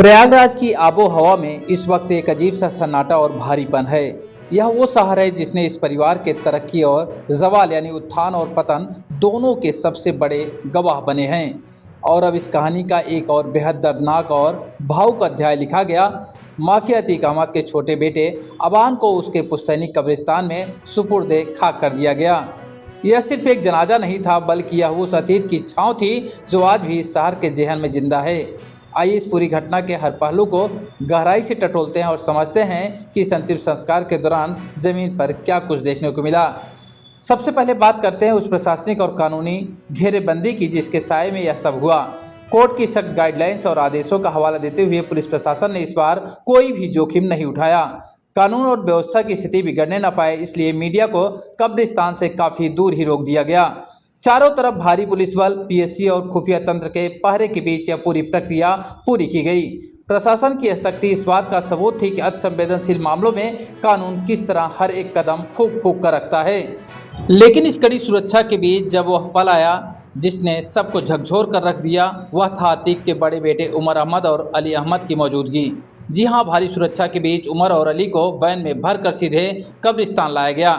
प्रयागराज की आबो हवा में इस वक्त एक अजीब सा सन्नाटा और भारीपन है। यह वो शहर है जिसने इस परिवार के तरक्की और जवाल यानी उत्थान और पतन दोनों के सबसे बड़े गवाह बने हैं। और अब इस कहानी का एक और बेहद दर्दनाक और भावुक अध्याय लिखा गया। माफिया अतीक अहमद के छोटे बेटे अबान को उसके पुश्तैनी कब्रिस्तान में सुपुर्दे खाक कर दिया गया। यह सिर्फ एक जनाजा नहीं था, बल्कि यह उस अतीत की छाँव थी जो आज भी इस शहर के जहन में जिंदा है। आइए इस पूरी घटना के हर पहलू को गहराई से टटोलते हैं और समझते हैं कि इस अंतिम संस्कार के दौरान जमीन पर क्या कुछ देखने को मिला। सबसे पहले बात करते हैं उस प्रशासनिक और कानूनी घेरेबंदी की जिसके साए में यह सब हुआ। कोर्ट की सख्त गाइडलाइंस और आदेशों का हवाला देते हुए पुलिस प्रशासन ने इस बार कोई भी जोखिम नहीं उठाया। कानून और व्यवस्था की स्थिति बिगड़ने न पाए, इसलिए मीडिया को कब्रिस्तान से काफ़ी दूर ही रोक दिया गया। चारों तरफ भारी पुलिस बल, पीएससी और खुफिया तंत्र के पहरे के बीच यह पूरी प्रक्रिया पूरी की गई। प्रशासन की यह सख्ती इस बात का सबूत थी कि अति संवेदनशील मामलों में कानून किस तरह हर एक कदम फूंक फूंक कर रखता है। लेकिन इस कड़ी सुरक्षा के बीच जब वह पल आया जिसने सबको झकझोर कर रख दिया, वह था अतीक के बड़े बेटे उमर अहमद और अली अहमद की मौजूदगी। जी हाँ, भारी सुरक्षा के बीच उमर और अली को वैन में भरकर सीधे कब्रिस्तान लाया गया।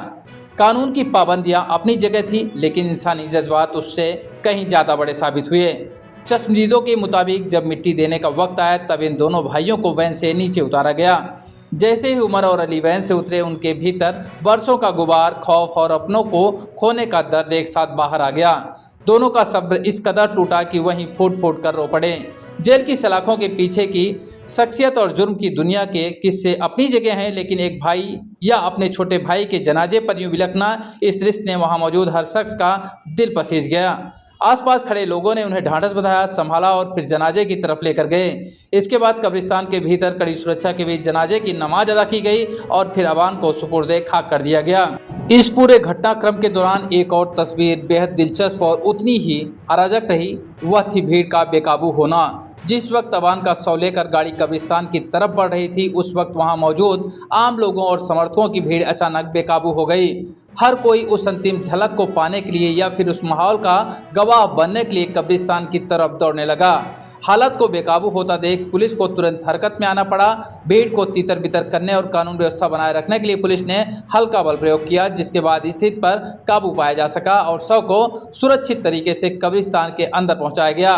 कानून की पाबंदियां अपनी जगह थी, लेकिन इंसानी जज्बात उससे कहीं ज़्यादा बड़े साबित हुए। चश्मदीदों के मुताबिक जब मिट्टी देने का वक्त आया तब इन दोनों भाइयों को वैन से नीचे उतारा गया। जैसे ही उमर और अली वैन से उतरे, उनके भीतर वर्षों का गुबार, खौफ और अपनों को खोने का दर्द एक साथ बाहर आ गया। दोनों का सब्र इस कदर टूटा कि वहीं फूट फूट कर रो पड़े। जेल की सलाखों के पीछे की शख्सियत और जुर्म की दुनिया के किस्से अपनी जगह हैं, लेकिन एक भाई या अपने छोटे भाई के जनाजे पर यूं बिलखना, इस दृश्य ने वहां मौजूद हर शख्स का दिल पसीज गया। आसपास खड़े लोगों ने उन्हें ढांढस बंधाया, संभाला और फिर जनाजे की तरफ लेकर गए। इसके बाद कब्रिस्तान के भीतर कड़ी सुरक्षा के बीच जनाजे की नमाज अदा की गई और फिर अबान को सुपुर्दे खाक कर दिया गया। इस पूरे घटनाक्रम के दौरान एक और तस्वीर बेहद दिलचस्प और उतनी ही अराजक रही। वह थी भीड़ का बेकाबू होना। जिस वक्त अबान का शव लेकर गाड़ी कब्रिस्तान की तरफ बढ़ रही थी, उस वक्त वहां मौजूद आम लोगों और समर्थकों की भीड़ अचानक बेकाबू हो गई। हर कोई उस अंतिम झलक को पाने के लिए या फिर उस माहौल का गवाह बनने के लिए कब्रिस्तान की तरफ दौड़ने लगा। हालत को बेकाबू होता देख पुलिस को तुरंत हरकत में आना पड़ा। भीड़ को तितर बितर करने और कानून व्यवस्था बनाए रखने के लिए पुलिस ने हल्का बल प्रयोग किया, जिसके बाद स्थिति पर काबू पाया जा सका और शव को सुरक्षित तरीके से कब्रिस्तान के अंदर पहुंचाया गया।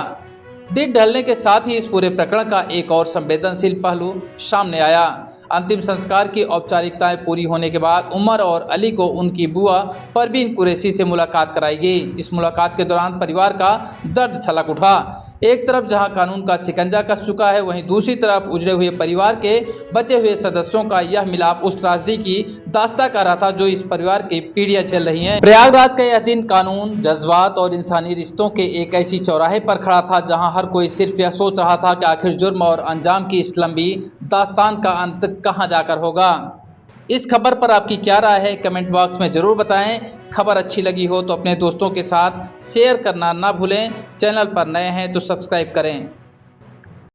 दिन ढलने के साथ ही इस पूरे प्रकरण का एक और संवेदनशील पहलू सामने आया। अंतिम संस्कार की औपचारिकताएं पूरी होने के बाद उमर और अली को उनकी बुआ परवीन कुरैशी से मुलाकात कराई गई। इस मुलाकात के दौरान परिवार का दर्द छलक उठा। एक तरफ जहां कानून का शिकंजा कस चुका है, वहीं दूसरी तरफ उजड़े हुए परिवार के बचे हुए सदस्यों का यह मिलाप उस त्रासदी की दास्तां कर रहा था जो इस परिवार की पीढ़ियां झेल रही हैं। प्रयागराज का यह दिन कानून, जज्बात और इंसानी रिश्तों के एक ऐसी चौराहे पर खड़ा था जहां हर कोई सिर्फ यह सोच रहा था कि आखिर जुर्म और अंजाम की इस लंबी दास्तान का अंत कहां जाकर होगा। इस खबर पर आपकी क्या राय है, कमेंट बॉक्स में ज़रूर बताएं। खबर अच्छी लगी हो तो अपने दोस्तों के साथ शेयर करना ना भूलें। चैनल पर नए हैं तो सब्सक्राइब करें।